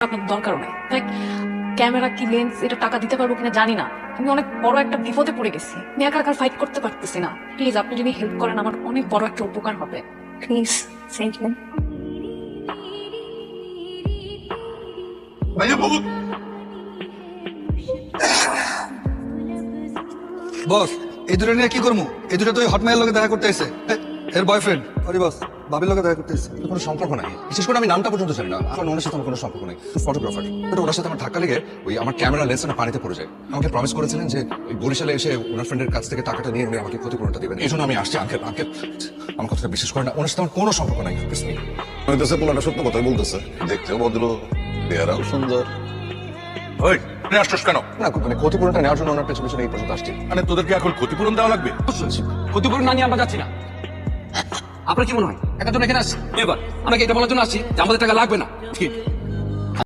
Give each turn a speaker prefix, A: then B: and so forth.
A: আপনার দরকারও নেই। লাইক ক্যামেরা কি লেন্স এটা টাকা দিতে পারবো কিনা জানি না। আমি অনেক বড় একটা বিপদে পড়ে গেছি। আমি একা একা ফাইট করতে পারতেছি না। প্লিজ আপনি যদি হেল্প করেন আমার অনেক বড় একটা উপকার হবে। Please thank you.
B: বস এই দুটো নিয়ে কি করবো? এই দুটো তো হটমেলের লোকে দেখা করতে এসে এর বয়ফ্রেন্ড। সরি বস, ভাবির লোকে দেখা করতে এসে।
C: কোনো সম্পর্ক নাই, বিশেষ করে আমি নামটা পর্যন্ত জানি না। আমার ওনার সাথে আমার কোনো সম্পর্ক নেই। ফটোগ্রাফার, বাট ওনার সাথে আমার ধাক্কা লেগে ওই আমার ক্যামেরা লেন্সটা পানিতে পড়ে যায়। আমাকে প্রমিস করেছিলেন যে ওই বরিশালে এসে ওনার ফ্রেন্ডের কাছ থেকে টাকাটা নিয়ে উনি আমাকে ক্ষতিপূরণটা দেবেন। এই জন্য আমি আসছি। আঙ্কেল আঙ্কেল আমার কথাটা বিশ্বাস করেন না, ওনার সাথে আমার কোনো সম্পর্ক নাই।
D: হইতেছে পোলাটা সত্য কথাই বলতেছে, দেখতেও ভদ্র, চেহারাও সুন্দর। ওই তুই আসছিস কেন?
C: না মানে ক্ষতিপূরণটা নেওয়ার জন্য ওনার পেছনে এই পর্যন্ত আসছি।
D: মানে তোদেরকে এখন ক্ষতিপূরণ দেওয়া লাগবে?
E: ক্ষতিপূরণ না নিয়ে আমরা যাচ্ছি না। আপনার কি মনে হয় একার জন্য এখানে আসছি? এবার আমাকে এটা বলার জন্য আসছি যে আমাদের টাকা লাগবে না। ঠিক